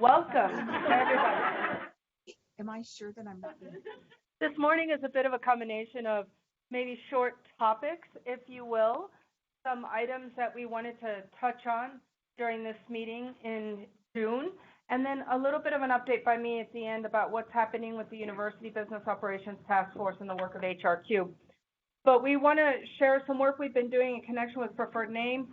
Welcome, everybody. Am I sure that I'm not being... This morning is a bit of a combination of maybe short topics, if you will, some items that we wanted to touch on during this meeting in June, and then a little bit of an update by me at the end about what's happening with the University Business Operations Task Force and the work of hrQ. But we want to share some work we've been doing in connection with preferred name.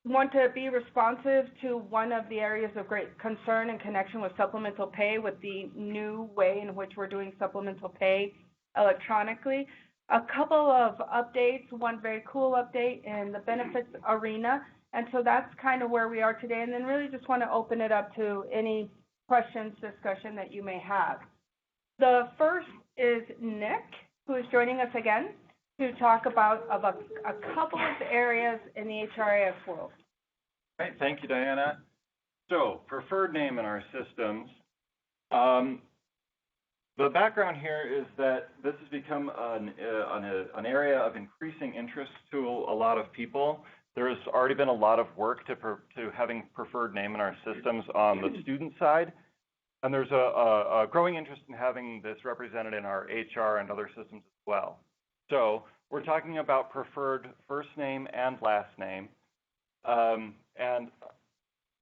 Want to be responsive to one of the areas of great concern in connection with supplemental pay, with the new way in which we're doing supplemental pay electronically. A couple of updates, one very cool update in the benefits arena. And so that's kind of where we are today. And then really just want to open it up to any questions, discussion that you may have. The first is Nick, who is joining us again to talk about a couple of areas in the HRIS world. Great, thank you, Diana. So, preferred name in our systems. The background here is that this has become an area of increasing interest to a lot of people. There's already been a lot of work to having preferred name in our systems on the student side, and there's a growing interest in having this represented in our HR and other systems as well. So we're talking about preferred first name and last name. And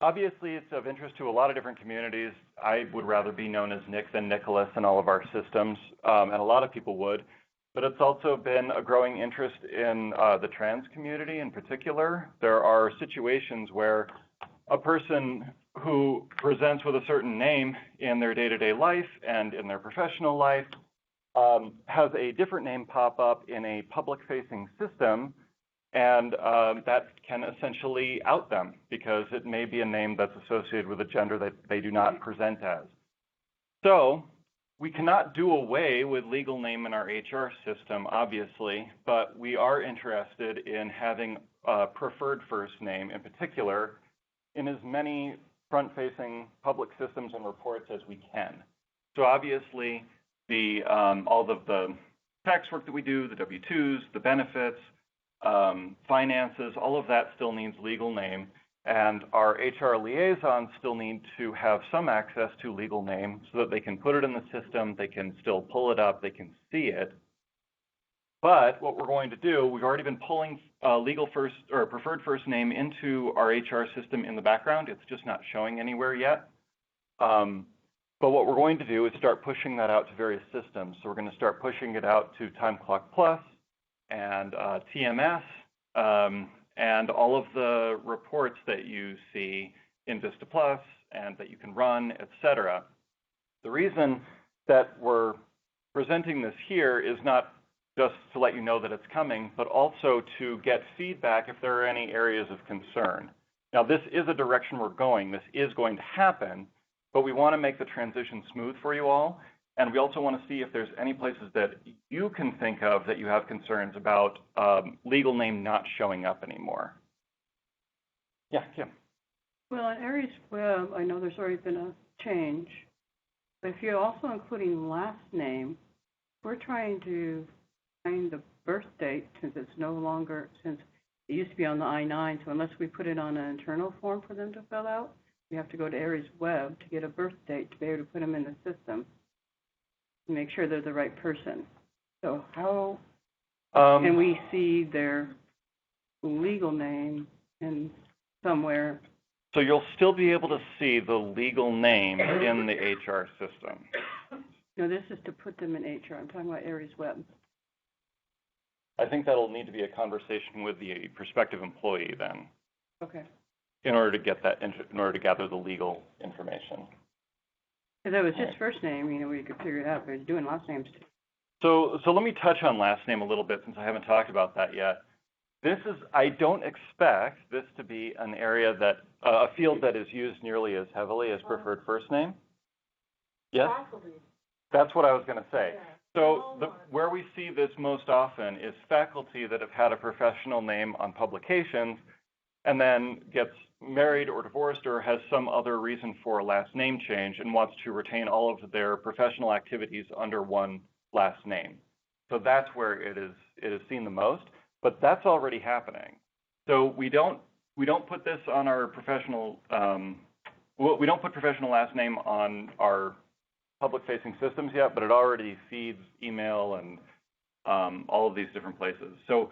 obviously it's of interest to a lot of different communities. I would rather be known as Nick than Nicholas in all of our systems, and a lot of people would. But it's also been a growing interest in the trans community in particular. There are situations where a person who presents with a certain name in their day-to-day life and in their professional life has a different name pop up in a public-facing system, and that can essentially out them because it may be a name that's associated with a gender that they do not present as. So we cannot do away with legal name in our HR system, obviously, but we are interested in having a preferred first name in particular in as many front-facing public systems and reports as we can. So obviously, all of the tax work that we do, the W-2s, the benefits, finances, all of that still needs legal name, and our HR liaisons still need to have some access to legal name so that they can put it in the system, they can still pull it up, they can see it. But what we're going to do, we've already been pulling legal first or preferred first name into our HR system in the background. It's just not showing anywhere yet. But what we're going to do is start pushing that out to various systems. So we're going to start pushing it out to Time Clock Plus and TMS and all of the reports that you see in Vista Plus and that you can run, etc. The reason that we're presenting this here is not just to let you know that it's coming, but also to get feedback if there are any areas of concern. Now, this is a direction we're going. This is going to happen, but we want to make the transition smooth for you all, and we also want to see if there's any places that you can think of that you have concerns about legal name not showing up anymore. Yeah, Kim. Well, on Aries Web, I know there's already been a change, but if you're also including last name, we're trying to find the birth date since it used to be on the I-9, so unless we put it on an internal form for them to fill out, we have to go to Aries Web to get a birth date to be able to put them in the system and make sure they're the right person. So how can we see their legal name in somewhere? So you'll still be able to see the legal name in the HR system. No, this is to put them in HR. I'm talking about Aries Web. I think that'll need to be a conversation with the prospective employee then. Okay. In order to get that, in order to gather the legal information. Because it was just first name, we could figure it out, but it's doing last names too. So let me touch on last name a little bit since I haven't talked about that yet. I don't expect this to be an area that, a field that is used nearly as heavily as preferred first name. Yes? Faculty. That's what I was going to say. Yeah. So where we see this most often is faculty that have had a professional name on publications and then gets married or divorced or has some other reason for a last name change and wants to retain all of their professional activities under one last name. So that's where it is seen the most, but that's already happening. So we don't put this on our professional we don't put professional last name on our public-facing systems yet, but it already feeds email and all of these different places. So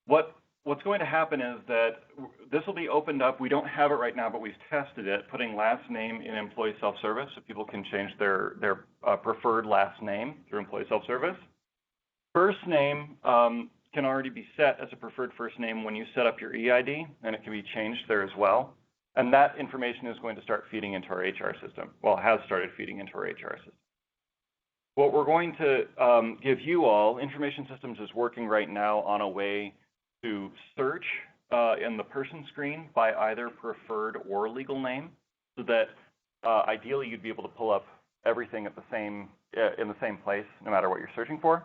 what's going to happen is that this will be opened up. We don't have it right now, but we've tested it, putting last name in employee self-service, so people can change their preferred last name through employee self-service. First name can already be set as a preferred first name when you set up your EID, and it can be changed there as well. And that information is going to start feeding into our HR system. Well, it has started feeding into our HR system. What we're going to give you all, Information Systems is working right now on a way to search in the person screen by either preferred or legal name, so that ideally you'd be able to pull up everything at the same in the same place, no matter what you're searching for.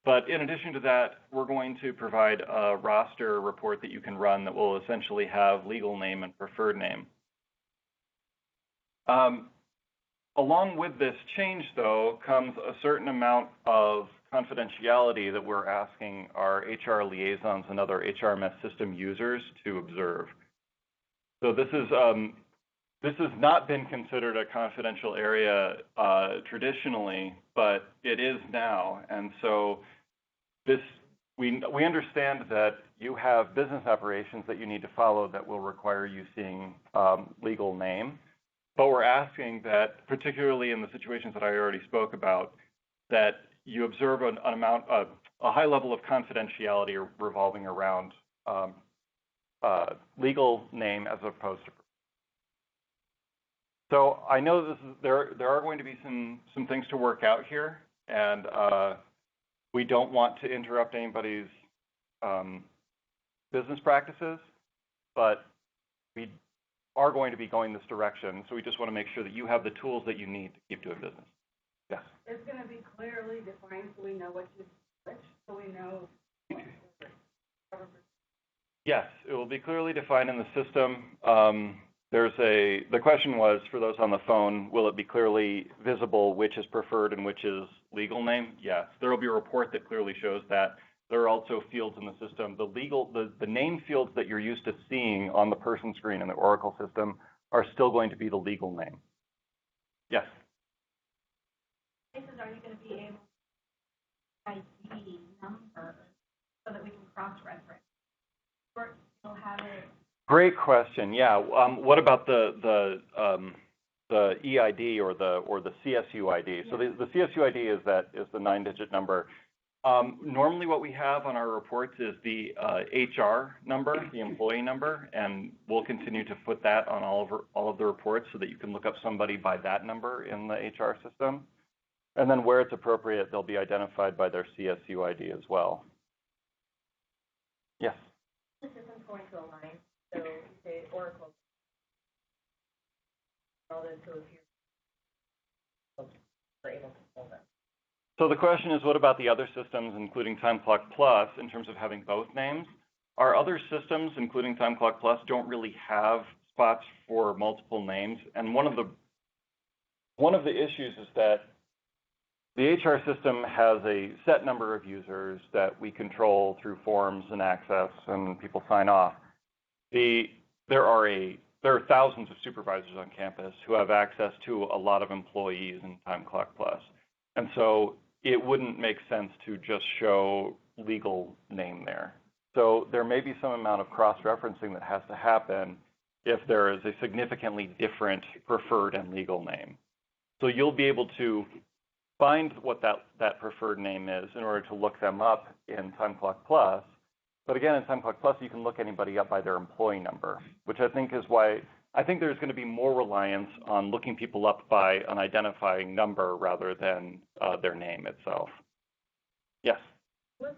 But in addition to that, we're going to provide a roster report that you can run that will essentially have legal name and preferred name. Along with this change, though, comes a certain amount of confidentiality that we're asking our HR liaisons and other HRMS system users to observe. So this has not been considered a confidential area traditionally, but it is now. And so we understand that you have business operations that you need to follow that will require you seeing legal name. But we're asking that, particularly in the situations that I already spoke about, that you observe a high level of confidentiality revolving around legal name as opposed to. So I know there are going to be some things to work out here, and we don't want to interrupt anybody's business practices, but we are going to be going this direction. So we just want to make sure that you have the tools that you need to keep doing business. Yes. It's going to be clearly defined so we know what to switch, so we know what to switch. Yes, it will be clearly defined in the system. The question was, for those on the phone, will it be clearly visible which is preferred and which is legal name? Yes. There will be a report that clearly shows that. There are also fields in the system. The name fields that you're used to seeing on the person screen in the Oracle system are still going to be the legal name. Yes? Are you going to be able to ID number so that we can cross-reference? Or still have it? Great question. Yeah. What about the EID or the CSU ID? So the CSU ID is the 9-digit number. Normally, what we have on our reports is the HR number, the employee number, and we'll continue to put that on all of the reports so that you can look up somebody by that number in the HR system. And then where it's appropriate, they'll be identified by their CSU ID as well. Yes? The system's going to align, so you say Oracle. All this, so if you're able to pull them. So the question is, what about the other systems, including Time Clock Plus, in terms of having both names? Our other systems, including Time Clock Plus, don't really have spots for multiple names. And one of the issues is that the HR system has a set number of users that we control through forms and access, and people sign off. There are thousands of supervisors on campus who have access to a lot of employees in Time Clock Plus. And so it wouldn't make sense to just show legal name there. So there may be some amount of cross-referencing that has to happen if there is a significantly different preferred and legal name. So you'll be able to find what that preferred name is in order to look them up in Time Clock Plus. But again, in Time Clock Plus, you can look anybody up by their employee number, which I think is why I think there's going to be more reliance on looking people up by an identifying number rather than their name itself. Yes? Which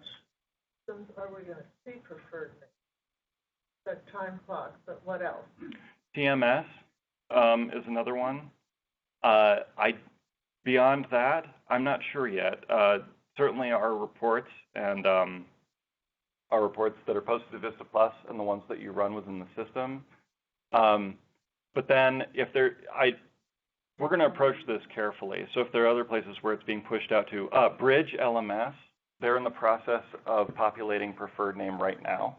systems are we going to see preferred names? That Time Clock, but what else? TMS is another one. Beyond that, I'm not sure yet. Certainly our reports and our reports that are posted to Vista Plus and the ones that you run within the system. But then we're going to approach this carefully. So if there are other places where it's being pushed out to, Bridge LMS, they're in the process of populating preferred name right now.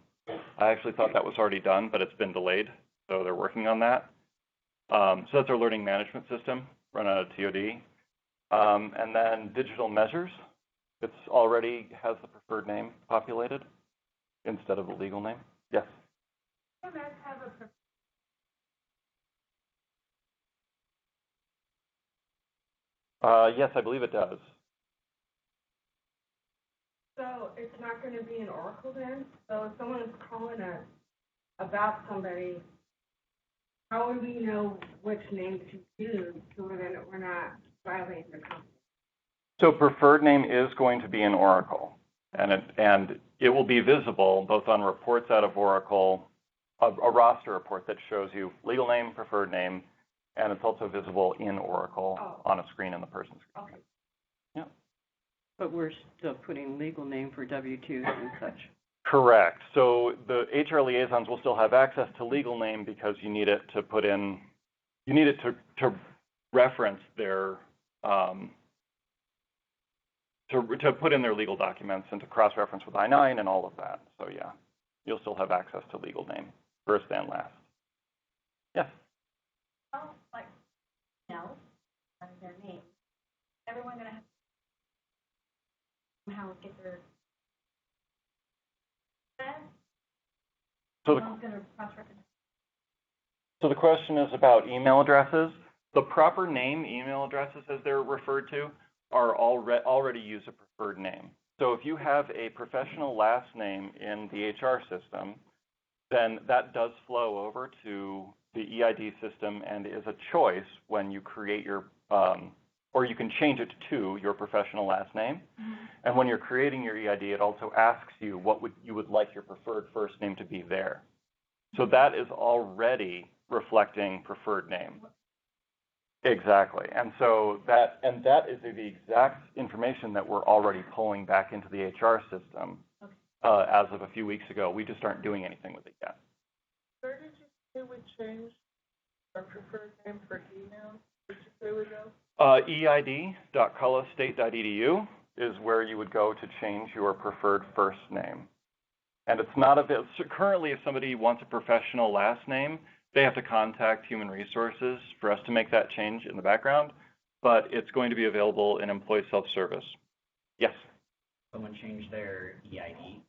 I actually thought that was already done, but it's been delayed. So they're working on that. So that's our learning management system run out of TOD. And then digital measures, it's already has the preferred name populated instead of the legal name. Yes? CMS have a Yes, I believe it does. So it's not going to be an Oracle then? So if someone is calling us about somebody, how would we know which name to use so that we're not violating the company? So preferred name is going to be in Oracle, and it will be visible both on reports out of Oracle, a roster report that shows you legal name, preferred name, and it's also visible in Oracle on a screen in the person's screen. Okay. Yeah. But we're still putting legal name for W-2s and such. Correct. So the HR liaisons will still have access to legal name because you need it to put in, you need it to reference their, to put in their legal documents and to cross-reference with I-9 and all of that. So yeah, you'll still have access to legal name, first and last. Yes? like else their name. Everyone gonna have somehow get their So the question is about email addresses. The proper name email addresses, as they're referred to, are already use a preferred name. So if you have a professional last name in the HR system, then that does flow over to the EID system and is a choice when you create your, or you can change it to your professional last name. Mm-hmm. And when you're creating your EID, it also asks you what you would like your preferred first name to be there. So that is already reflecting preferred name. Exactly. And so that is the exact information that we're already pulling back into the HR system as of a few weeks ago. We just aren't doing anything with it yet. Where did you say we changed our preferred name for email? Did you say we go? eid.cullahstate.edu is where you would go to change your preferred first name. And it's not available. So currently, if somebody wants a professional last name, they have to contact Human Resources for us to make that change in the background, but it's going to be available in employee self-service. Yes? Someone change their EID?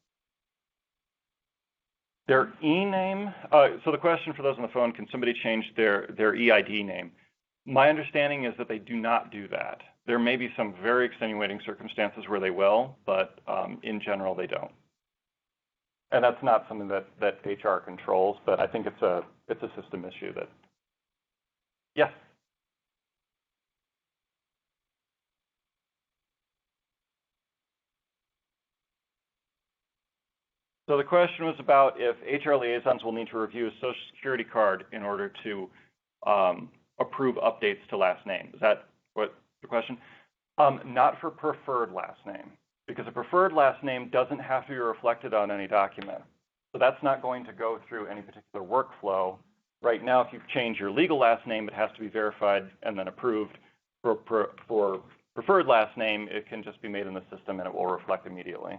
Their e-name, so the question for those on the phone, can somebody change their EID name? My understanding is that they do not do that. There may be some very extenuating circumstances where they will, but in general, they don't. And that's not something that HR controls, but I think it's a system issue that, yes? So the question was about if HR liaisons will need to review a Social Security card in order to approve updates to last name. Is that what the question? Not for preferred last name, because a preferred last name doesn't have to be reflected on any document. So that's not going to go through any particular workflow. Right now, if you change your legal last name, it has to be verified and then approved. For preferred last name, it can just be made in the system and it will reflect immediately.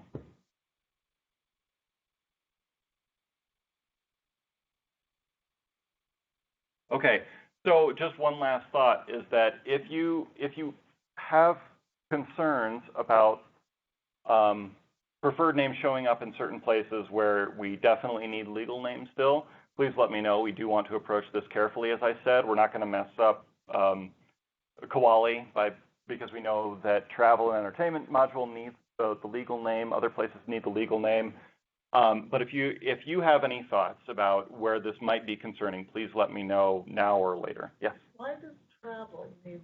Okay, so just one last thought is that if you have concerns about preferred names showing up in certain places where we definitely need legal names still, please let me know. We do want to approach this carefully, as I said. We're not going to mess up Kawali because we know that travel and entertainment module needs the legal name. Other places need the legal name. But if you have any thoughts about where this might be concerning, please let me know now or later. Yes? Why does travel need?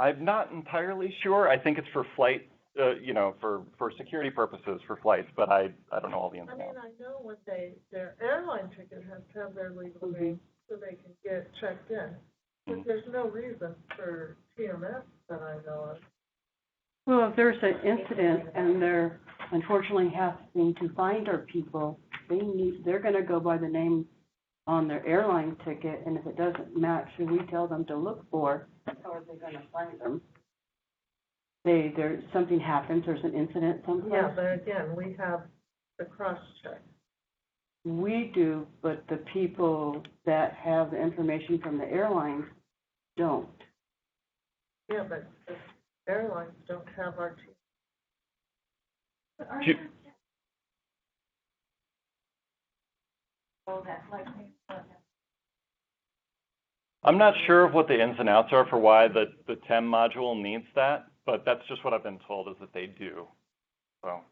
I'm not entirely sure. I think it's for flight, for security purposes for flights, but I don't know all the ins and outs. I know when their airline ticket has to have their legal name so they can get checked in. But there's no reason for TMS that I know of. Well, if there's an incident and they're unfortunately having to find our people, they're going to go by the name on their airline ticket, and if it doesn't match who we tell them to look for, how are they going to find them? Something happens, there's an incident someplace. Yeah, but again, we have the cross-check. we do, but the people that have the information from the airlines don't. Yeah, but the airlines don't have our team. Do you- I'm not sure of what the ins and outs are for why the TEM module needs that, but that's just what I've been told is that they do. So,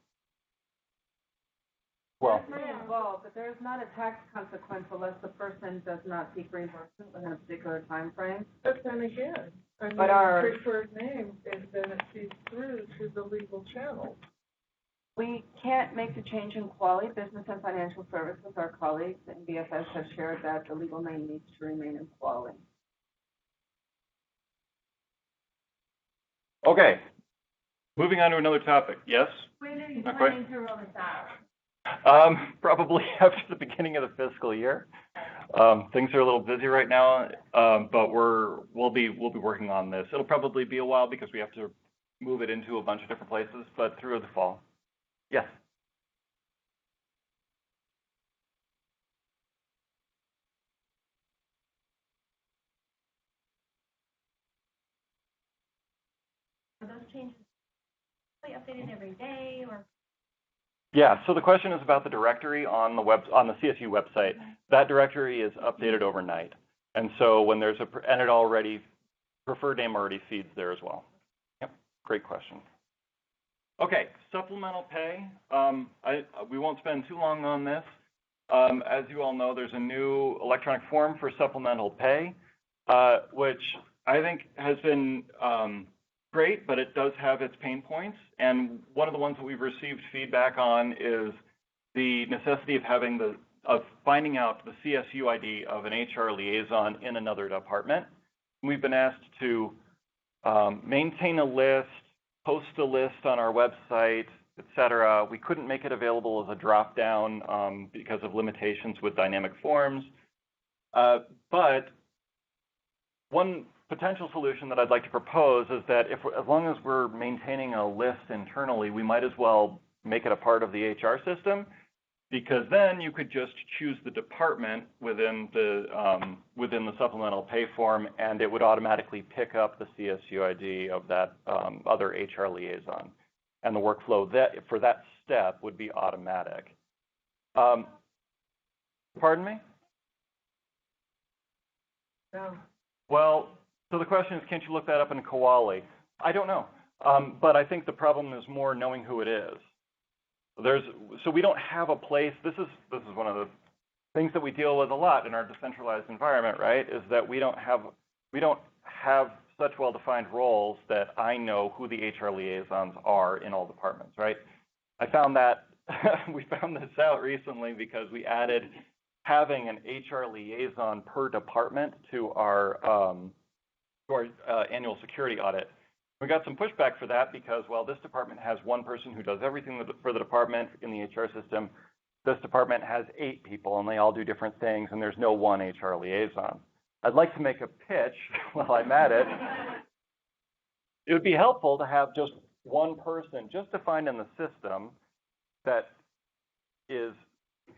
well, It's pretty involved, but there is not a tax consequence unless the person does not seek reimbursement within a particular time frame. But then again, I mean, But our- preferred name is then it feeds through to the legal channels. We can't make the change in quality. Business and financial services, our colleagues in BFS have shared that the legal name needs to remain in quality. okay. Moving on to another topic. Yes? When are you Not planning to roll this out? Probably after the beginning of the fiscal year. Things are a little busy right now, but we'll be working on this. It'll probably be a while because we have to move it into a bunch of different places, but through the fall. Yes. Are those changes updated every day or? Yeah, so the question is about the directory on the CSU website. That directory is updated overnight. And so when there's preferred name already feeds there as well. Yep, great question. Okay, supplemental pay. We won't spend too long on this. As you all know, there's a new electronic form for supplemental pay, which I think has been great, but it does have its pain points. And one of the ones that we've received feedback on is the necessity of finding out the CSU ID of an HR liaison in another department. We've been asked to maintain a list, post a list on our website, et cetera. We couldn't make it available as a drop-down because of limitations with dynamic forms. But one potential solution that I'd like to propose is that as long as we're maintaining a list internally, we might as well make it a part of the HR system, because then you could just choose the department within the supplemental pay form, and it would automatically pick up the CSU ID of that other HR liaison. And the workflow for that step would be automatic. Pardon me? No. Well, so the question is, can't you look that up in Koali? I don't know, but I think the problem is more knowing who it is. So we don't have a place. This is one of the things that we deal with a lot in our decentralized environment, right? Is that we don't have such well-defined roles that I know who the HR liaisons are in all departments, right? I found that we found this out recently because we added having an HR liaison per department to our annual security audit. We got some pushback for that because, well, this department has one person who does everything for the department in the HR system. This department has 8 people, and they all do different things, and there's no one HR liaison. I'd like to make a pitch while I'm at it. It would be helpful to have just one person, just defined in the system, that is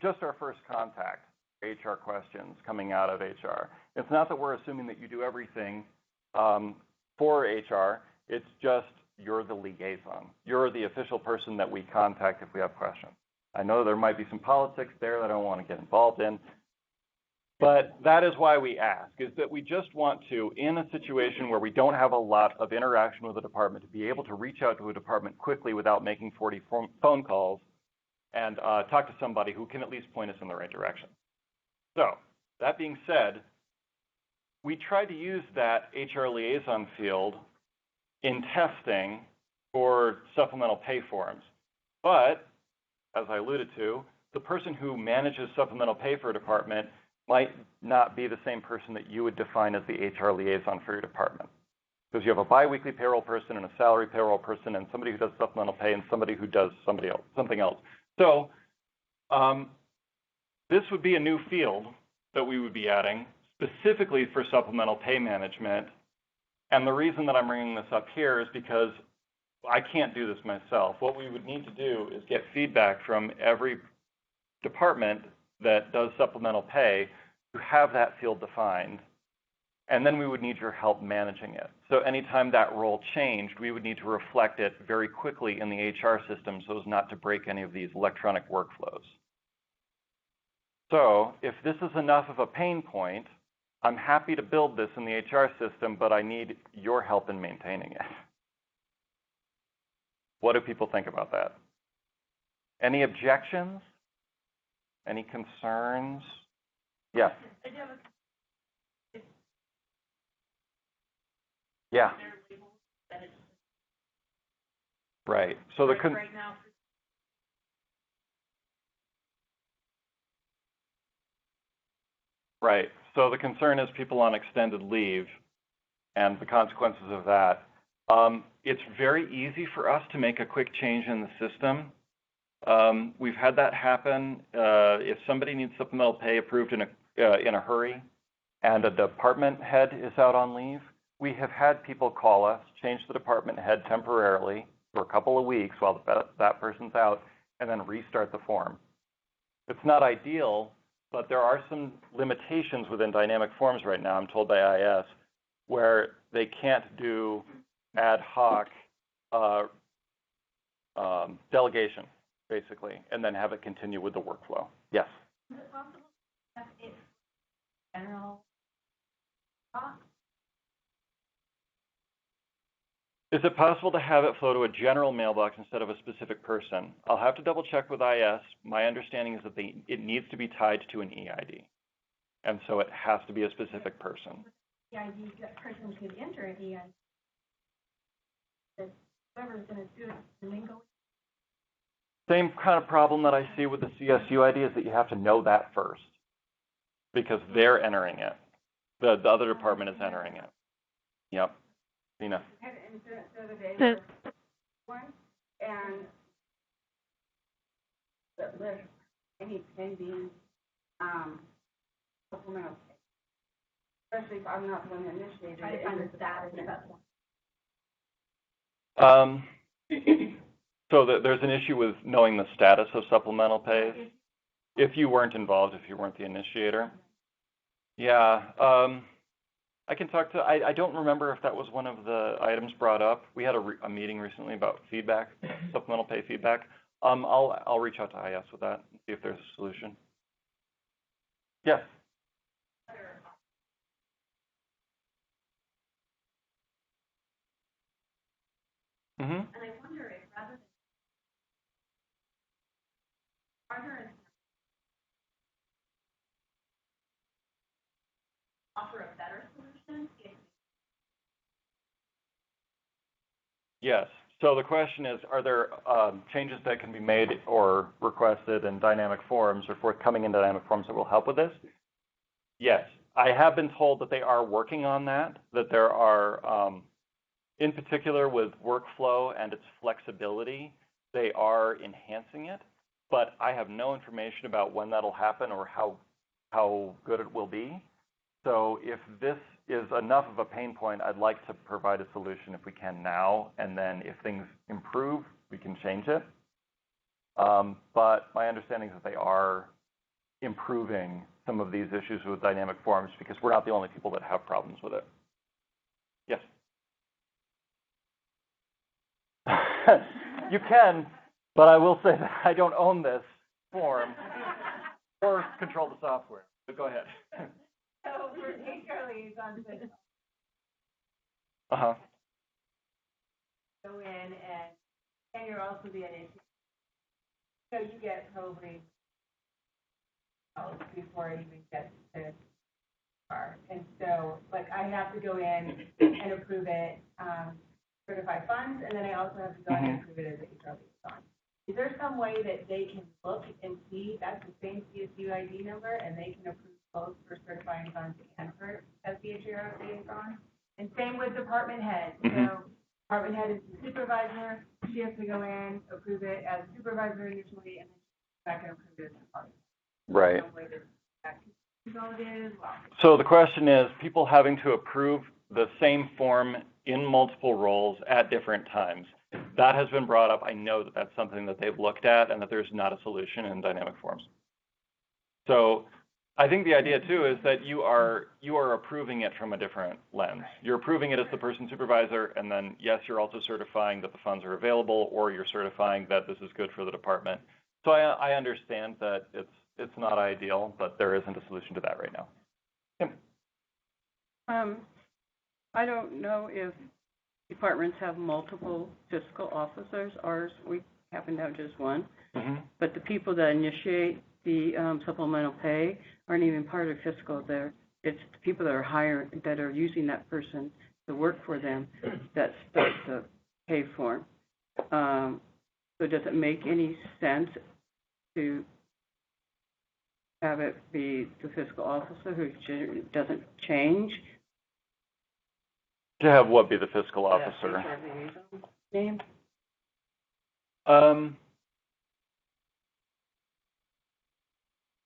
just our first contact for HR questions coming out of HR. It's not that we're assuming that you do everything for HR. It's just you're the liaison. You're the official person that we contact if we have questions. I know there might be some politics there that I don't want to get involved in, but that is why we ask, is that we just want to, in a situation where we don't have a lot of interaction with a department, to be able to reach out to a department quickly without making 40 phone calls and talk to somebody who can at least point us in the right direction. So, that being said, we tried to use that HR liaison field in testing for supplemental pay forms. But, as I alluded to, the person who manages supplemental pay for a department might not be the same person that you would define as the HR liaison for your department. Because you have a biweekly payroll person and a salary payroll person and somebody who does supplemental pay and somebody who does something else. So, this would be a new field that we would be adding specifically for supplemental pay management. And the reason that I'm bringing this up here is because I can't do this myself. What we would need to do is get feedback from every department that does supplemental pay to have that field defined, and then we would need your help managing it. So anytime that role changed, we would need to reflect it very quickly in the HR system so as not to break any of these electronic workflows. So if this is enough of a pain point, I'm happy to build this in the HR system, but I need your help in maintaining it. What do people think about that? Any objections? Any concerns? Yes. I do have a Yeah. their label that it's Right. So the right now. Right. So the concern is people on extended leave and the consequences of that. It's very easy for us to make a quick change in the system. We've had that happen. If somebody needs supplemental pay approved in a hurry and a department head is out on leave, we have had people call us, change the department head temporarily for a couple of weeks while that person's out, and then restart the form. It's not ideal, but there are some limitations within dynamic forms right now, I'm told by IS, where they can't do ad hoc delegation, basically, and then have it continue with the workflow. Yes? Is it possible that it's general thought? Is it possible to have it flow to a general mailbox instead of a specific person? I'll have to double check with IS. My understanding is that it needs to be tied to an EID. And so it has to be a specific person. EID, that person could enter an EID. That whoever's going to do it, and then go. Same kind of problem that I see with the CSU ID is that you have to know that first because they're entering it. The other department is entering it. Yep. Nina. I had an incident the other day with one, and that list any pending supplemental pay, especially if I'm not the one that initiated Try to it. find the status of that one. So there's an issue with knowing the status of supplemental pays if you weren't involved, if you weren't the initiator. Yeah. I can talk to, I don't remember if that was one of the items brought up. We had a meeting recently about feedback, supplemental pay feedback. I'll reach out to IS with that and see if there's a solution. Yes. Mm-hmm. And I wonder if rather than offer a better solution if Yes. So the question is, are there changes that can be made or requested in dynamic forms or forthcoming in dynamic forms that will help with this? Yes. I have been told that they are working on that there are, in particular with workflow and its flexibility, they are enhancing it, but I have no information about when that'll happen or how good it will be. So if this is enough of a pain point, I'd like to provide a solution if we can now, and then if things improve, we can change it. But my understanding is that they are improving some of these issues with dynamic forms because we're not the only people that have problems with it. Yes? You can, but I will say that I don't own this form or control the software, but go ahead. So for HR liaisons, Uh-huh. go in and you're also the NHC. So you get probably before it even gets to bar. And so, like, I have to go in and approve it, certify funds, and then I also have to go in and approve it as a HR liaison. Is there some way that they can look and see that's the same CSU ID number, and they can approve both for certifying funds and for as the HR liaison? And same with department head. So department head is the supervisor. She has to go in, approve it as supervisor initially, and then back and approve it as department. Right. Consolidated as well. So the question is, people having to approve the same form in multiple roles at different times. That has been brought up. I know that that's something that they've looked at and that there's not a solution in dynamic forms. So I think the idea too is that you are approving it from a different lens. You're approving it as the person supervisor, and then yes, you're also certifying that the funds are available, or you're certifying that this is good for the department. So I understand that it's not ideal, but there isn't a solution to that right now. Yeah. I don't know if departments have multiple fiscal officers. Ours, we happen to have just one. Mm-hmm. But the people that initiate the supplemental pay aren't even part of fiscal. It's the people that are hiring, that are using that person to work for them that start the pay form. So does it make any sense to have it be the fiscal officer who doesn't change? To have what be the fiscal officer? Name? I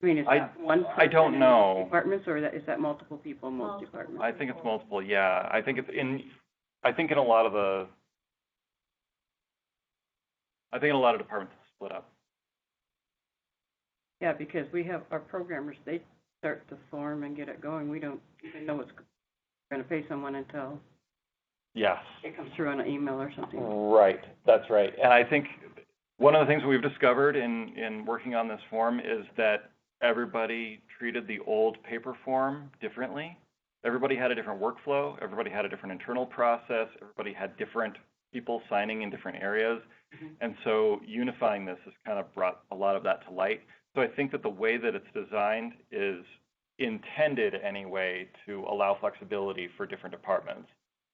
mean, is that one person I don't know. in departments, or is that multiple people in most departments? I think it's multiple. Yeah, I think in a lot of departments it's split up. Yeah, because we have our programmers, they start the form and get it going. We don't even know what's going to pay someone until Yes. it comes through on an email or something. Right, that's right. And I think one of the things we've discovered in working on this form is that everybody treated the old paper form differently. Everybody had a different workflow. Everybody had a different internal process. Everybody had different people signing in different areas. Mm-hmm. And so unifying this has kind of brought a lot of that to light. So I think that the way that it's designed is intended anyway to allow flexibility for different departments.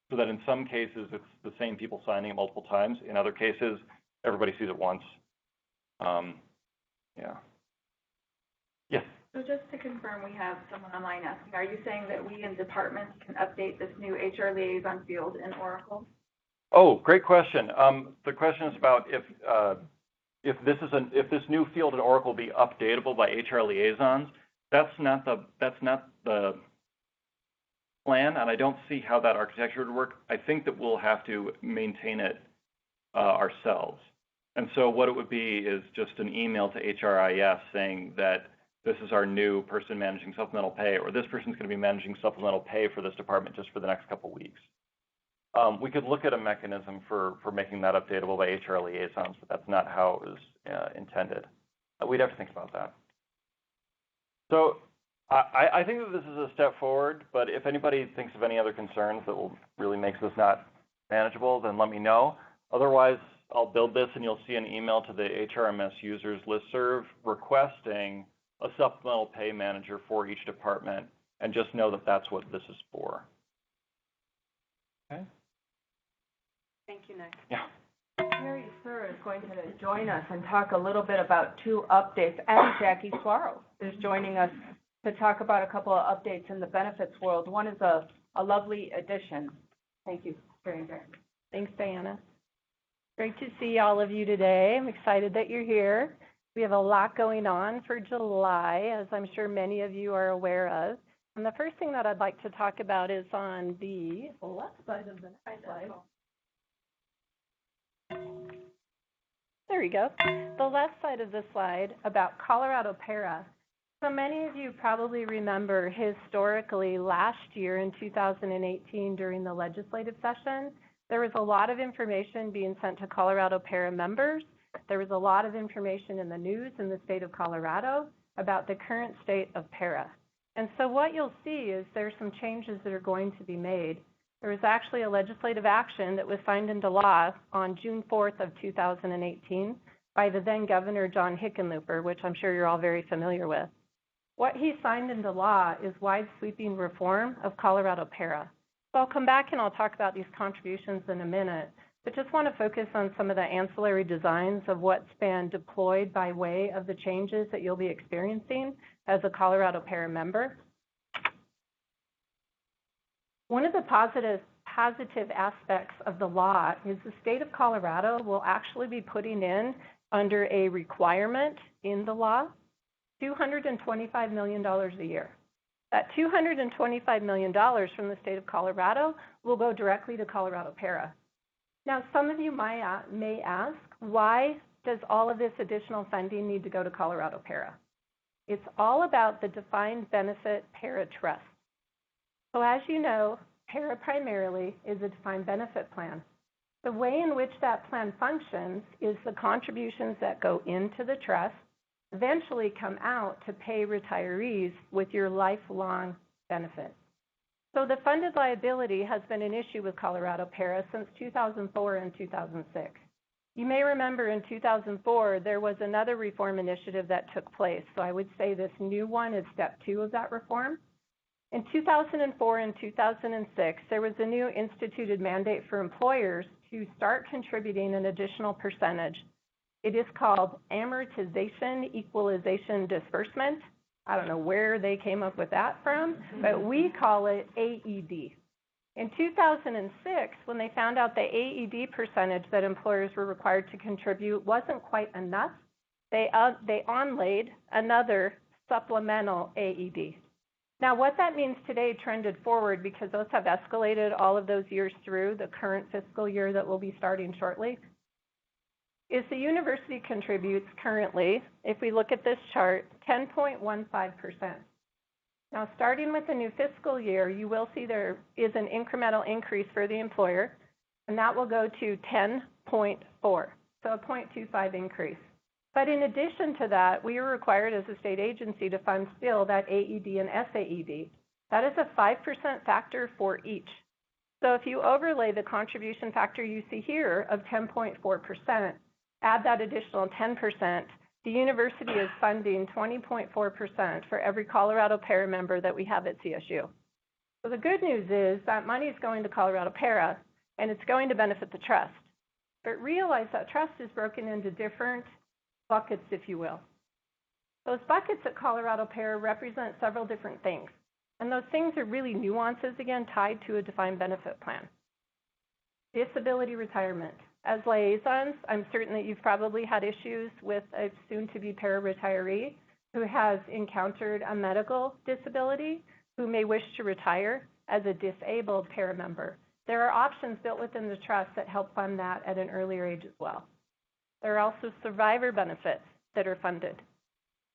So that in some cases it's the same people signing it multiple times. In other cases, everybody sees it once. Yeah. Yes. So just to confirm, we have someone online asking, are you saying that we in departments can update this new HR liaison field in Oracle? Oh, great question. The question is about if this new field in Oracle be updatable by HR liaisons. That's not the plan, and I don't see how that architecture would work. I think that we'll have to maintain it ourselves. And so what it would be is just an email to HRIS saying that this is our new person managing supplemental pay, or this person's going to be managing supplemental pay for this department just for the next couple weeks. We could look at a mechanism for making that updatable by HR liaisons, but that's not how it was intended. We'd have to think about that. So I think that this is a step forward, but if anybody thinks of any other concerns that will really make this not manageable, then let me know. Otherwise, I'll build this and you'll see an email to the HRMS users listserv requesting a supplemental pay manager for each department, and just know that that's what this is for. Okay? Thank you, Nick. Yeah. Mary Sir is going to join us and talk a little bit about 2 updates, and Jackie Suaro is joining us to talk about a couple of updates in the benefits world. One is a lovely addition. Thank you very much. Thanks, Diana. Great to see all of you today. I'm excited that you're here. We have a lot going on for July, as I'm sure many of you are aware of. And the first thing that I'd like to talk about is on the left side of the next slide. There we go. The left side of the slide about Colorado PERA. So many of you probably remember historically last year in 2018 during the legislative session, there was a lot of information being sent to Colorado PERA members. There was a lot of information in the news in the state of Colorado about the current state of PERA. And so what you'll see is there's some changes that are going to be made. There was actually a legislative action that was signed into law on June 4th of 2018 by the then Governor John Hickenlooper, which I'm sure you're all very familiar with. What he signed into law is wide sweeping reform of Colorado PERA. So I'll come back and I'll talk about these contributions in a minute, but just want to focus on some of the ancillary designs of what's been deployed by way of the changes that you'll be experiencing as a Colorado PERA member. One of the positive aspects of the law is the state of Colorado will actually be putting in, under a requirement in the law, $225 million a year. That $225 million from the state of Colorado will go directly to Colorado PERA. Now, some of you may ask, why does all of this additional funding need to go to Colorado PERA? It's all about the defined benefit PERA trust. So as you know, PERA primarily is a defined benefit plan. The way in which that plan functions is the contributions that go into the trust eventually come out to pay retirees with your lifelong benefit. So the funded liability has been an issue with Colorado PERA since 2004 and 2006. You may remember in 2004, there was another reform initiative that took place. So I would say this new one is step 2 of that reform. In 2004 and 2006, there was a new instituted mandate for employers to start contributing an additional percentage. It is called amortization equalization disbursement. I don't know where they came up with that from, but we call it AED. In 2006, when they found out the AED percentage that employers were required to contribute wasn't quite enough, they onlaid another supplemental AED. Now, what that means today trended forward, because those have escalated all of those years through the current fiscal year that will be starting shortly, is the university contributes currently, if we look at this chart, 10.15%. Now, starting with the new fiscal year, you will see there is an incremental increase for the employer, and that will go to 10.4, so a 0.25 increase. But in addition to that, we are required as a state agency to fund still that AED and SAED. That is a 5% factor for each. So if you overlay the contribution factor you see here of 10.4%, add that additional 10%, the university is funding 20.4% for every Colorado PERA member that we have at CSU. So the good news is that money is going to Colorado PERA, and it's going to benefit the trust. But realize that trust is broken into different buckets, if you will. Those buckets at Colorado PERA represent several different things. And those things are really nuances, again, tied to a defined benefit plan. Disability retirement. As liaisons, I'm certain that you've probably had issues with a soon-to-be PERA retiree who has encountered a medical disability, who may wish to retire as a disabled PERA member. There are options built within the trust that help fund that at an earlier age as well. There are also survivor benefits that are funded.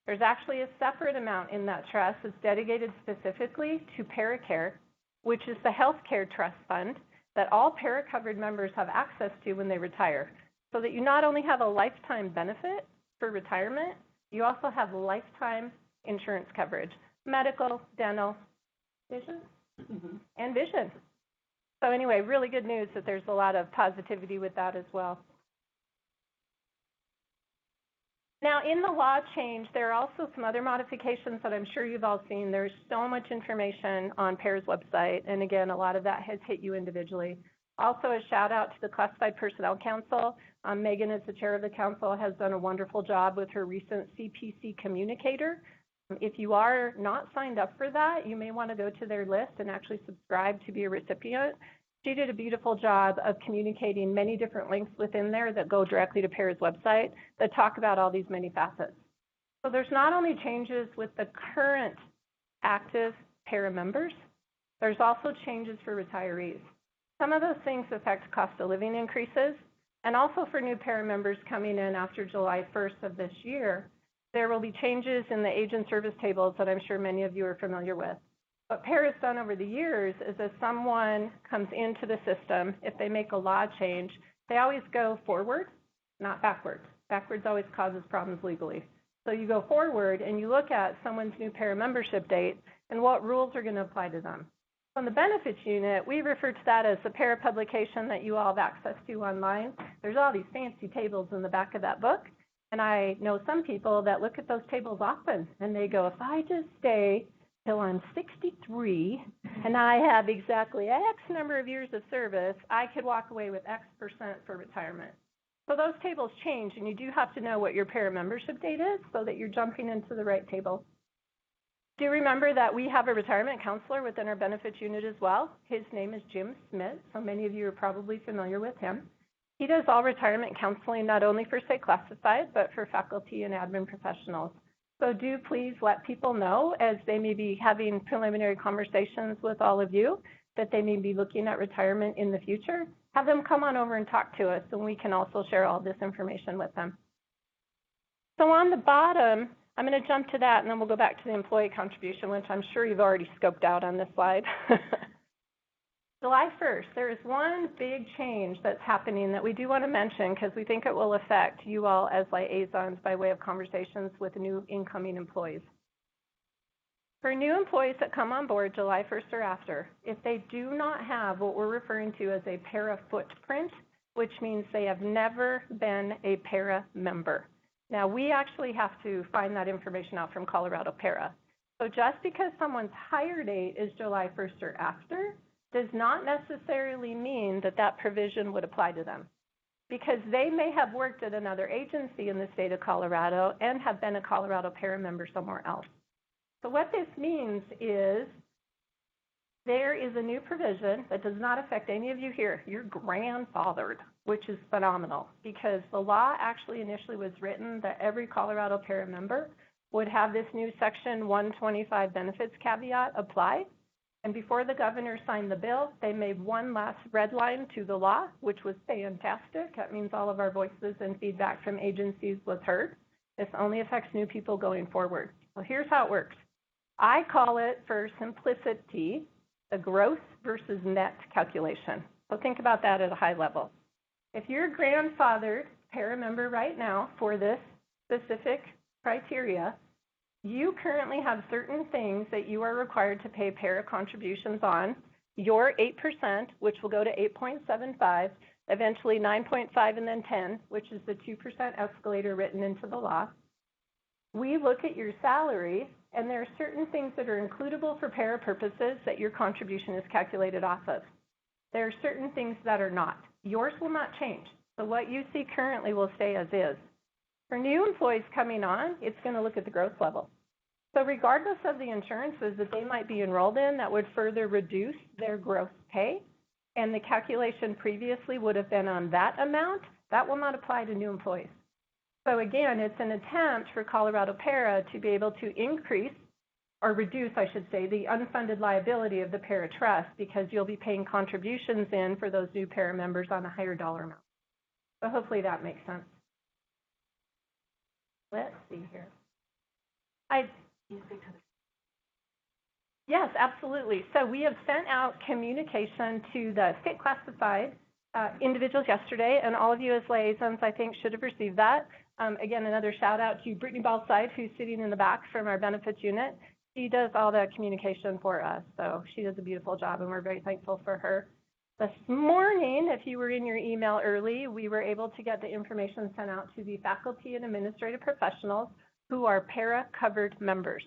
There's actually a separate amount in that trust that's dedicated specifically to PERA Care, which is the healthcare trust fund that all PERA-covered members have access to when they retire, so that you not only have a lifetime benefit for retirement, you also have lifetime insurance coverage, medical, dental, vision, and vision. So anyway, really good news that there's a lot of positivity with that as well. Now, in the law change, there are also some other modifications that I'm sure you've all seen. There's so much information on PERA's website, and again, a lot of that has hit you individually. Also, a shout out to the Classified Personnel Council. Megan, as the chair of the council, has done a wonderful job with her recent CPC communicator. If you are not signed up for that, you may want to go to their list and actually subscribe to be a recipient. She did a beautiful job of communicating many different links within there that go directly to PERA's website that talk about all these many facets. So there's not only changes with the current active PERA members, there's also changes for retirees. Some of those things affect cost of living increases, and also for new PERA members coming in after July 1st of this year, there will be changes in the age and service tables that I'm sure many of you are familiar with. What PERA has done over the years is if someone comes into the system, if they make a law change, they always go forward, not backwards. Backwards always causes problems legally. So you go forward and you look at someone's new PERA membership date and what rules are going to apply to them. On the benefits unit, we refer to that as the PERA publication that you all have access to online. There's all these fancy tables in the back of that book. And I know some people that look at those tables often and they go, if I just stay till I'm 63 and I have exactly X number of years of service, I could walk away with X% for retirement. So those tables change, and you do have to know what your PERA membership date is so that you're jumping into the right table. Do remember that we have a retirement counselor within our benefits unit as well. His name is Jim Smith, so many of you are probably familiar with him. He does all retirement counseling, not only for state classified, but for faculty and admin professionals. So do please let people know as they may be having preliminary conversations with all of you that they may be looking at retirement in the future. Have them come on over and talk to us, and we can also share all this information with them. So on the bottom, I'm going to jump to that, and then we'll go back to the employee contribution, which I'm sure you've already scoped out on this slide. July 1st, there is one big change that's happening that we do want to mention because we think it will affect you all as liaisons by way of conversations with new incoming employees. For new employees that come on board July 1st or after, if they do not have what we're referring to as a PERA footprint, which means they have never been a PERA member. Now, we actually have to find that information out from Colorado PERA. So just because someone's hire date is July 1st or after does not necessarily mean that that provision would apply to them, because they may have worked at another agency in the state of Colorado and have been a Colorado PERA member somewhere else. So what this means is there is a new provision that does not affect any of you here. You're grandfathered, which is phenomenal, because the law actually initially was written that every Colorado PERA member would have this new Section 125 benefits caveat apply. And before the governor signed the bill, they made one last red line to the law, which was fantastic. That means all of our voices and feedback from agencies was heard. This only affects new people going forward. So here's how it works. I call it, for simplicity, the gross versus net calculation. So think about that at a high level. If you're a grandfathered PERA member right now for this specific criteria, you currently have certain things that you are required to pay PERA contributions on. Your 8%, which will go to 8.75, eventually 9.5, and then 10, which is the 2% escalator written into the law. We look at your salary, and there are certain things that are includable for PERA purposes that your contribution is calculated off of. There are certain things that are not. Yours will not change. So what you see currently will stay as is. For new employees coming on, it's going to look at the growth level. So regardless of the insurances that they might be enrolled in, that would further reduce their gross pay, and the calculation previously would have been on that amount, that will not apply to new employees. So again, it's an attempt for Colorado PERA to be able to increase, or reduce, I should say, the unfunded liability of the PERA trust, because you'll be paying contributions in for those new PERA members on a higher dollar amount. So hopefully that makes sense. Let's see here. Yes, absolutely. So we have sent out communication to the state classified individuals yesterday, and all of you as liaisons, I think, should have received that. Again, another shout out to Brittany Balside, who's sitting in the back from our benefits unit. She does all the communication for us, so she does a beautiful job, and we're very thankful for her. This morning, if you were in your email early, we were able to get the information sent out to the faculty and administrative professionals who are PERA-covered members.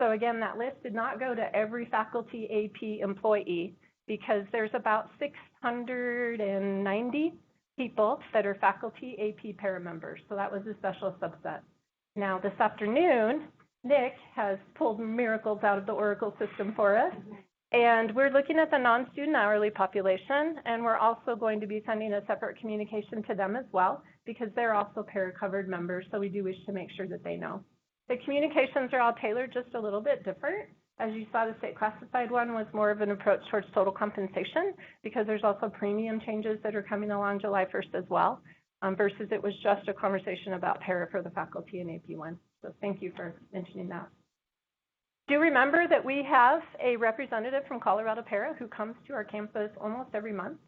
So again, that list did not go to every faculty AP employee, because there's about 690 people that are faculty AP PERA members. So that was a special subset. Now this afternoon, Nick has pulled miracles out of the Oracle system for us. And we're looking at the non-student hourly population, and we're also going to be sending a separate communication to them as well, because they're also PERA-covered members, so we do wish to make sure that they know. The communications are all tailored just a little bit different. As you saw, the state classified one was more of an approach towards total compensation, because there's also premium changes that are coming along July 1st as well, versus it was just a conversation about PERA for the faculty and AP one. So thank you for mentioning that. Do remember that we have a representative from Colorado PERA who comes to our campus almost every month.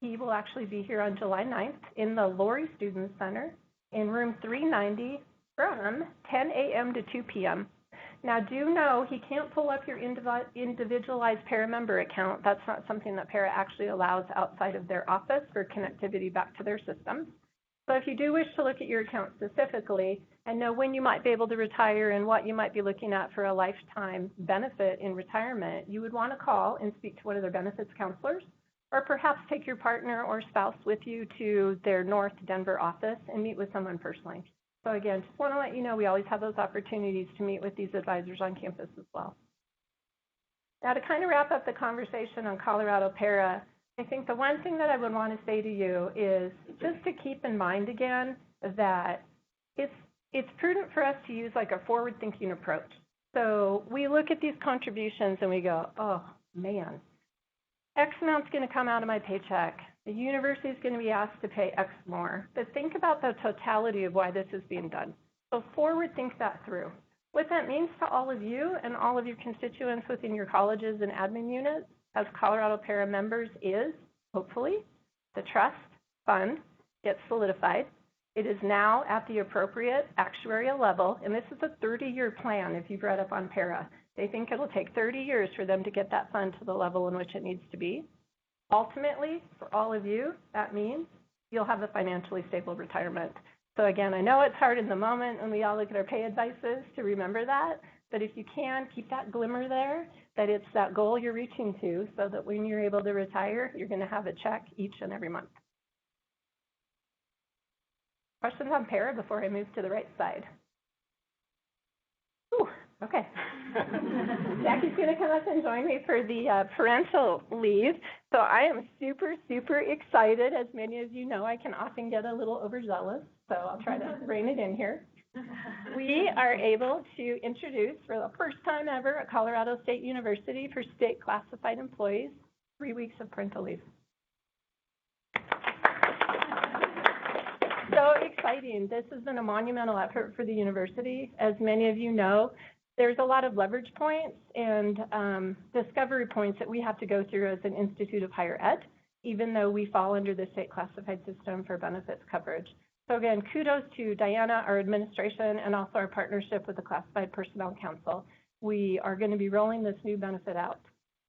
He will actually be here on July 9th in the Lori Student Center in room 390 from 10 a.m. to 2 p.m. Now, do know he can't pull up your individualized PERA member account. That's not something that PERA actually allows outside of their office for connectivity back to their systems. So if you do wish to look at your account specifically and know when you might be able to retire and what you might be looking at for a lifetime benefit in retirement, you would want to call and speak to one of their benefits counselors, or perhaps take your partner or spouse with you to their North Denver office and meet with someone personally. So again, just want to let you know we always have those opportunities to meet with these advisors on campus as well. Now, to kind of wrap up the conversation on Colorado PERA, I think the one thing that I would want to say to you is just to keep in mind again that it's prudent for us to use like a forward-thinking approach. So we look at these contributions and we go, oh man, X amount's going to come out of my paycheck. The university is going to be asked to pay X more. But think about the totality of why this is being done. So forward think that through. What that means to all of you and all of your constituents within your colleges and admin units as Colorado PERA members is, hopefully, the trust fund gets solidified. It is now at the appropriate actuarial level, and this is a 30-year plan if you've read up on PERA. They think it'll take 30 years for them to get that fund to the level in which it needs to be. Ultimately, for all of you, that means you'll have a financially stable retirement. So again, I know it's hard in the moment when we all look at our pay advices to remember that, but if you can, keep that glimmer there, that it's that goal you're reaching to so that when you're able to retire, you're going to have a check each and every month. Questions on PERA before I move to the right side? Ooh, okay. Jackie's going to come up and join me for the parental leave. So I am super, super excited. As many of you know, I can often get a little overzealous, so I'll try to rein it in here. We are able to introduce, for the first time ever at Colorado State University for state classified employees, 3 weeks of parental leave. So exciting. This has been a monumental effort for the university. As many of you know, there's a lot of leverage points and discovery points that we have to go through as an institute of higher ed, even though we fall under the state classified system for benefits coverage. So again, kudos to Diana, our administration, and also our partnership with the Classified Personnel Council. We are going to be rolling this new benefit out.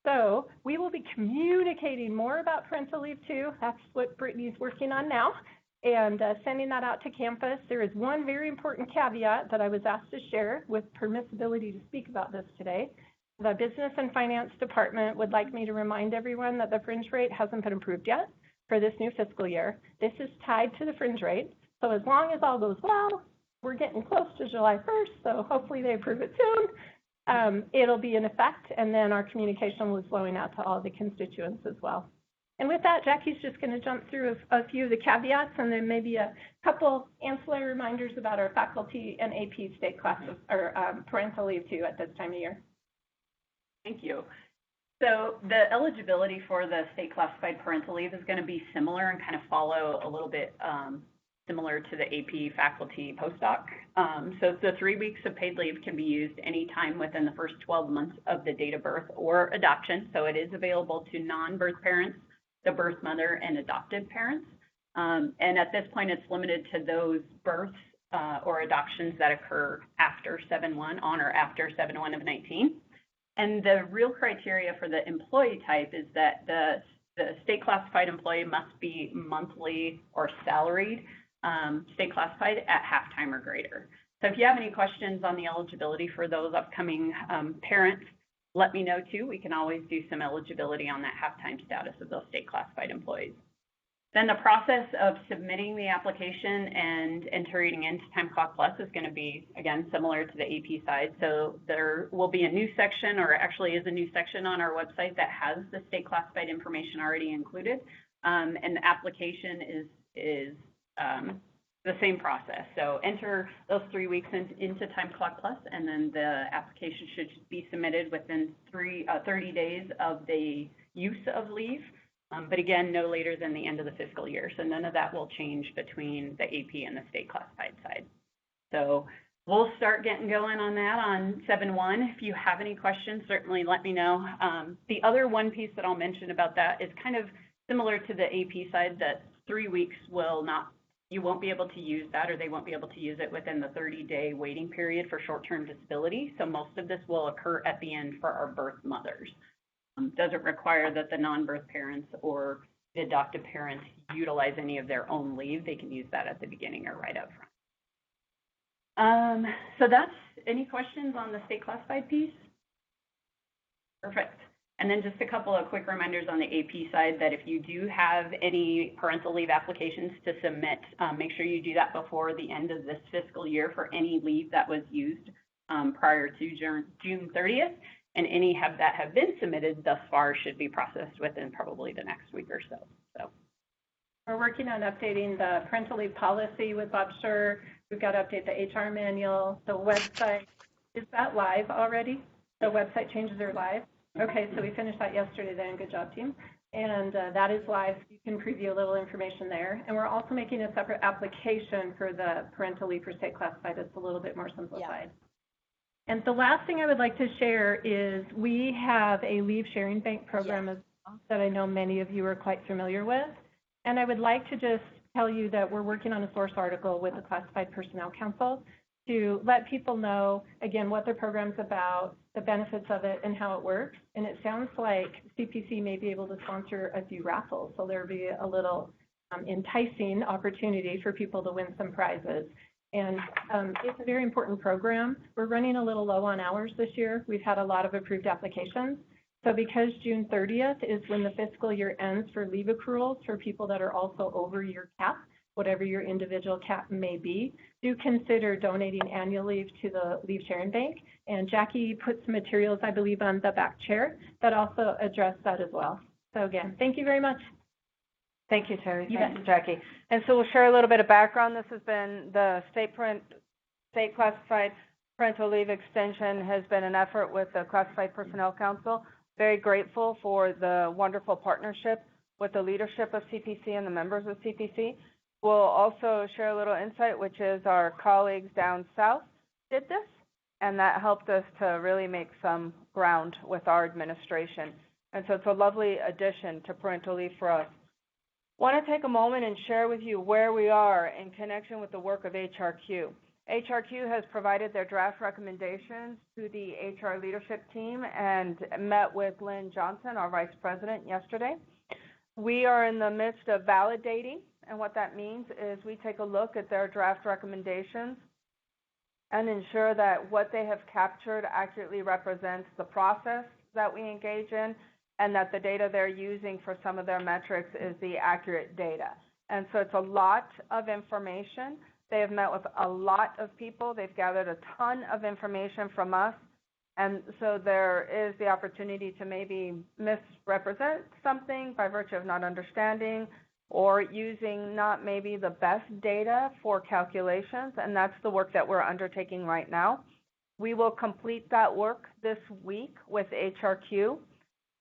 So we will be communicating more about parental leave too. That's what Brittany's working on now, and sending that out to campus. There is one very important caveat that I was asked to share with permissibility to speak about this today. The Business and Finance Department would like me to remind everyone that the fringe rate hasn't been approved yet for this new fiscal year. This is tied to the fringe rate. So as long as all goes well, we're getting close to July 1st, so hopefully they approve it soon. It'll be in effect, and then our communication was flowing out to all the constituents as well. And with that, Jackie's just going to jump through a few of the caveats and then maybe a couple ancillary reminders about our faculty and AP state classes or parental leave too at this time of year. Thank you. So the eligibility for the state classified parental leave is going to be similar and kind of follow a little bit similar to the AP faculty postdoc. So the 3 weeks of paid leave can be used anytime within the first 12 months of the date of birth or adoption. So it is available to non-birth parents, the birth mother, and adopted parents. And at this point, it's limited to those births or adoptions that occur after 7/1, on or after 7/1 of 19. And the real criteria for the employee type is that the state classified employee must be monthly or salaried state classified at half-time or greater. So if you have any questions on the eligibility for those upcoming parents, let me know too. We can always do some eligibility on that half-time status of those state classified employees. Then the process of submitting the application and entering into Time Clock Plus is going to be, again, similar to the AP side. So there will be a new section, or actually is a new section on our website that has the state classified information already included. And the application is the same process. So enter those 3 weeks into Time Clock Plus, and then the application should be submitted within 30 days of the use of leave. But again, no later than the end of the fiscal year. So none of that will change between the AP and the state classified side. So we'll start getting going on that on 7/1. If you have any questions, certainly let me know. The other one piece that I'll mention about that is kind of similar to the AP side, that 3 weeks you won't be able to use that, or they won't be able to use it within the 30-day waiting period for short-term disability. So most of this will occur at the end for our birth mothers. Doesn't require that the non-birth parents or the adoptive parents utilize any of their own leave. They can use that at the beginning or right up front. So that's, any questions on the state classified piece? Perfect. And then just a couple of quick reminders on the AP side that if you do have any parental leave applications to submit, make sure you do that before the end of this fiscal year for any leave that was used prior to June 30th. And any that have been submitted thus far should be processed within probably the next week or so. We're working on updating the parental leave policy with Bob Schur. We've got to update the HR manual, the website. Is that live already? The website changes are live? Okay, so we finished that yesterday then. Good job, team. And that is live. You can preview a little information there. And we're also making a separate application for the parental leave for state classified that's a little bit more simplified. And the last thing I would like to share is we have a leave sharing bank program as well that I know many of you are quite familiar with. And I would like to just tell you that we're working on a source article with the Classified Personnel Council to let people know, again, what their program's about, the benefits of it, and how it works. And it sounds like CPC may be able to sponsor a few raffles, so there'll be a little enticing opportunity for people to win some prizes. And it's a very important program. We're running a little low on hours this year. We've had a lot of approved applications. So because June 30th is when the fiscal year ends for leave accruals for people that are also over your cap, whatever your individual cap may be, do consider donating annual leave to the Leave Sharing Bank. And Jackie put some materials, I believe, on the back chair that also address that as well. So again, thank you very much. Thank you, Terry. You Thank bet. you, Jackie. And so we'll share a little bit of background. This has been the state classified parental leave extension has been an effort with the Classified Personnel Council. Very grateful for the wonderful partnership with the leadership of CPC and the members of CPC. We'll also share a little insight, which is our colleagues down south did this, and that helped us to really make some ground with our administration. And so it's a lovely addition to parental leave for us. Want to take a moment and share with you where we are in connection with the work of hrQ. hrQ has provided their draft recommendations to the HR leadership team and met with Lynn Johnson, our vice president, yesterday. We are in the midst of validating, and what that means is we take a look at their draft recommendations and ensure that what they have captured accurately represents the process that we engage in, and that the data they're using for some of their metrics is the accurate data. And so it's a lot of information. They have met with a lot of people. They've gathered a ton of information from us. And so there is the opportunity to maybe misrepresent something by virtue of not understanding or using not maybe the best data for calculations. And that's the work that we're undertaking right now. We will complete that work this week with hrQ.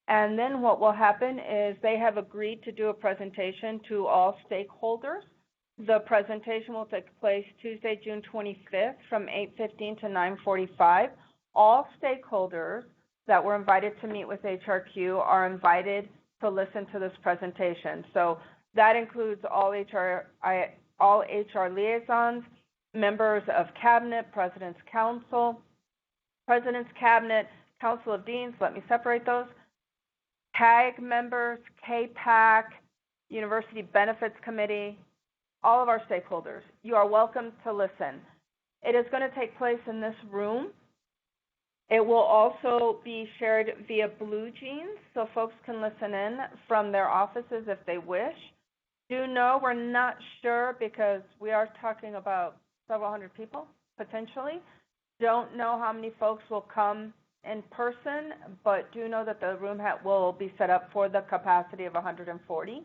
And then what will happen is they have agreed to do a presentation to all stakeholders. The presentation will take place Tuesday, June 25th from 8:15 to 9:45. All stakeholders that were invited to meet with hrQ are invited to listen to this presentation. So that includes all HR liaisons, members of cabinet, President's Council, President's Cabinet, Council of Deans, let me separate those, CAG members, KPAC, University Benefits Committee, all of our stakeholders. You are welcome to listen. It is going to take place in this room. It will also be shared via Blue Jeans, so folks can listen in from their offices if they wish. Do know we're not sure because we are talking about several hundred people, potentially. Don't know how many folks will come in person, but do know that the room will be set up for the capacity of 140.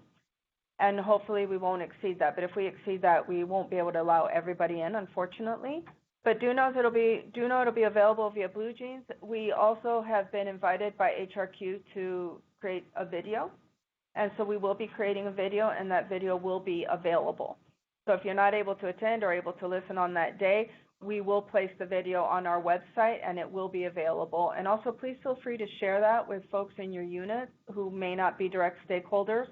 And hopefully we won't exceed that. But if we exceed that, we won't be able to allow everybody in, unfortunately. But do know it'll be available via Blue Jeans. We also have been invited by hrQ to create a video. And so we will be creating a video, and that video will be available. So if you're not able to attend or able to listen on that day, we will place the video on our website, and it will be available. And also, please feel free to share that with folks in your unit who may not be direct stakeholders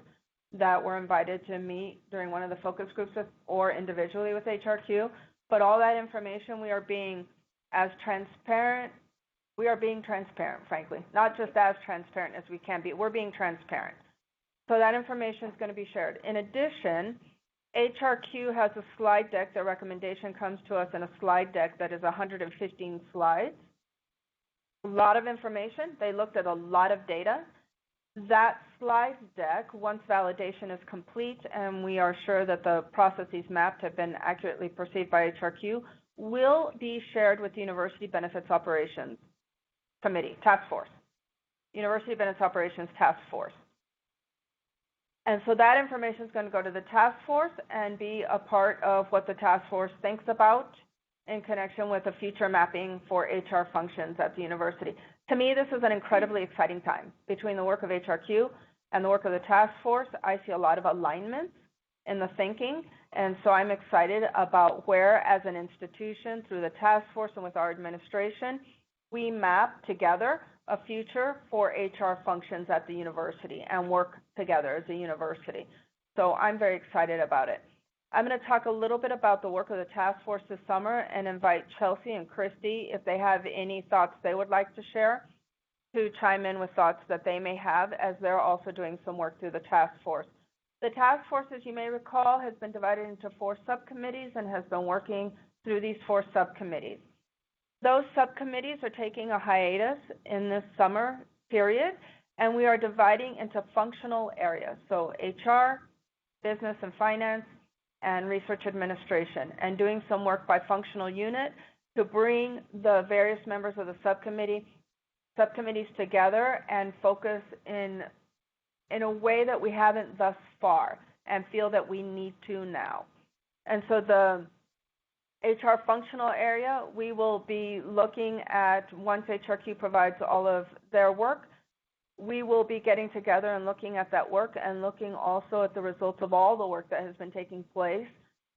that were invited to meet during one of the focus groups or individually with hrQ. But all that information, we are being transparent, frankly, not just as transparent as we can be. We're being transparent. So that information is going to be shared. In addition, hrQ has a slide deck. Their recommendation comes to us in a slide deck that is 115 slides. A lot of information. They looked at a lot of data. That slide deck, once validation is complete and we are sure that the processes mapped have been accurately perceived by hrQ, will be shared with the University Benefits Operations Committee, Task Force, University Benefits Operations Task Force. And so that information is going to go to the task force and be a part of what the task force thinks about in connection with a future mapping for HR functions at the university. To me, this is an incredibly exciting time. Between the work of hrQ and the work of the task force, I see a lot of alignment in the thinking, and so I'm excited about where, as an institution, through the task force and with our administration, we map together a future for HR functions at the university and work together as a university. So I'm very excited about it. I'm going to talk a little bit about the work of the task force this summer and invite Chelsea and Christy, if they have any thoughts they would like to share, to chime in with thoughts that they may have as they're also doing some work through the task force. The task force, as you may recall, has been divided into 4 subcommittees and has been working through these 4 subcommittees. Those subcommittees are taking a hiatus in this summer period, and we are dividing into functional areas, so HR, business and finance, and research administration, and doing some work by functional unit to bring the various members of the subcommittees together and focus in a way that we haven't thus far and feel that we need to now. And so the HR functional area, we will be looking at, once hrQ provides all of their work, we will be getting together and looking at that work and looking also at the results of all the work that has been taking place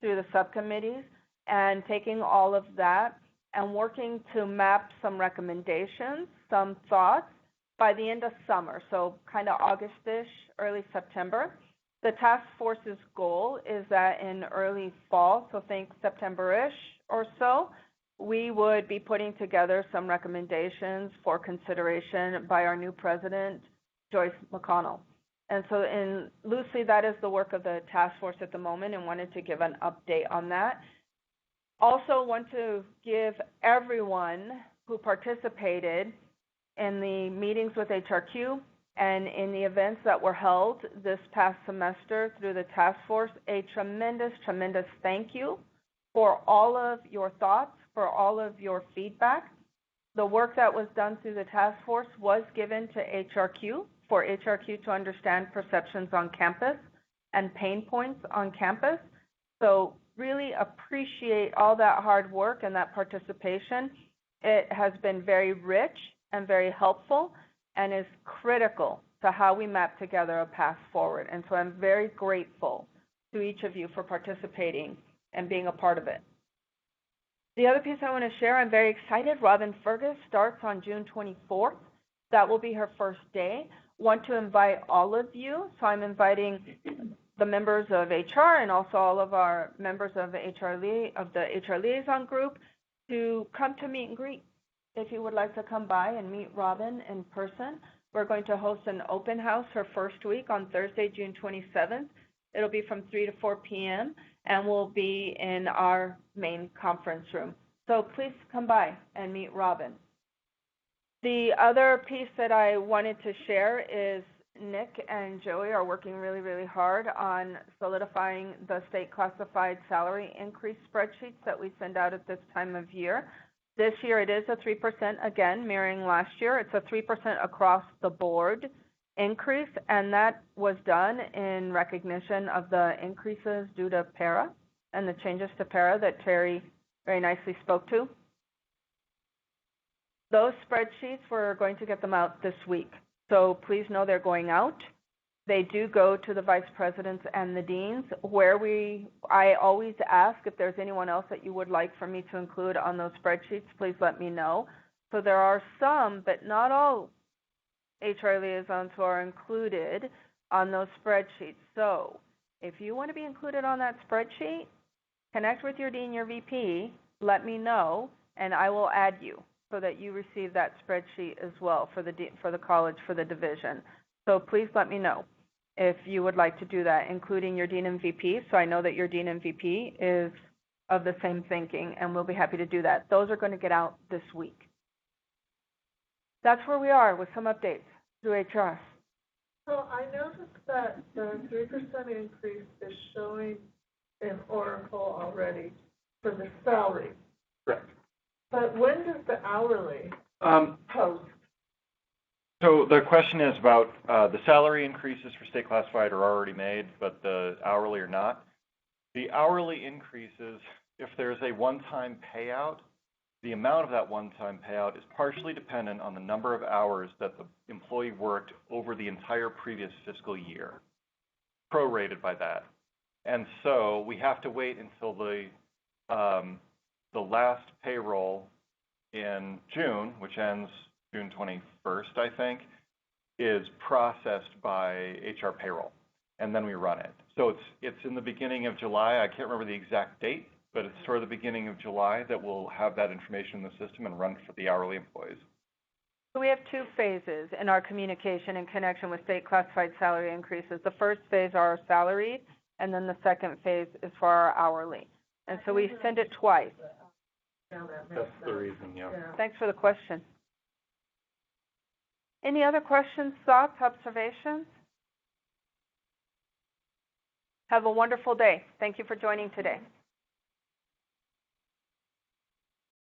through the subcommittees and taking all of that and working to map some recommendations, some thoughts by the end of summer, so kind of August-ish, early September. The task force's goal is that in early fall, so think September-ish or so, we would be putting together some recommendations for consideration by our new president, Joyce McConnell. And so loosely, that is the work of the task force at the moment, and wanted to give an update on that. Also want to give everyone who participated in the meetings with hrQ and in the events that were held this past semester through the task force a tremendous, tremendous thank you for all of your thoughts, for all of your feedback. The work that was done through the task force was given to hrQ for hrQ to understand perceptions on campus and pain points on campus. So really appreciate all that hard work and that participation. It has been very rich and very helpful and is critical to how we map together a path forward. And so I'm very grateful to each of you for participating and being a part of it. The other piece I want to share, I'm very excited. Robin Fergus starts on June 24th. That will be her first day. Want to invite all of you. So I'm inviting the members of HR and also all of our members of the HR liaison group to come to meet and greet. If you would like to come by and meet Robin in person, we're going to host an open house her first week on Thursday, June 27th. It'll be from 3 to 4 p.m. and we'll be in our main conference room. So please come by and meet Robin. The other piece that I wanted to share is Nick and Joey are working really, really hard on solidifying the state classified salary increase spreadsheets that we send out at this time of year. This year it is a 3%, again, mirroring last year. It's a 3% across the board increase, and that was done in recognition of the increases due to PERA and the changes to PERA that Terry very nicely spoke to. Those spreadsheets, we're going to get them out this week. So please know they're going out. They do go to the vice presidents and the deans, where I always ask if there's anyone else that you would like for me to include on those spreadsheets, please let me know. So there are some, but not all HR liaisons who are included on those spreadsheets. So if you want to be included on that spreadsheet, connect with your dean, your VP, let me know, and I will add you so that you receive that spreadsheet as well for the college, for the division. So please let me know if you would like to do that, including your dean and VP, so I know that your dean and VP is of the same thinking, and we'll be happy to do that. Those are going to get out this week. That's where we are with some updates through HR. So I noticed that the 3% increase is showing in Oracle already for the salary. Correct. But when does the hourly post? So the question is about the salary increases for state classified are already made, but the hourly are not. The hourly increases, if there's a one-time payout, the amount of that one-time payout is partially dependent on the number of hours that the employee worked over the entire previous fiscal year, prorated by that. And so we have to wait until the last payroll in June, which ends June 21st, I think, is processed by HR payroll, and then we run it. So it's in the beginning of July. I can't remember the exact date, but it's sort of the beginning of July that we'll have that information in the system and run for the hourly employees. So we have two phases in our communication in connection with state classified salary increases. The first phase are our salaried, and then the second phase is for our hourly. And so we send it twice. Yeah, that makes That's sense. the reason, yeah. Thanks for the question. Any other questions, thoughts, observations? Have a wonderful day. Thank you for joining today.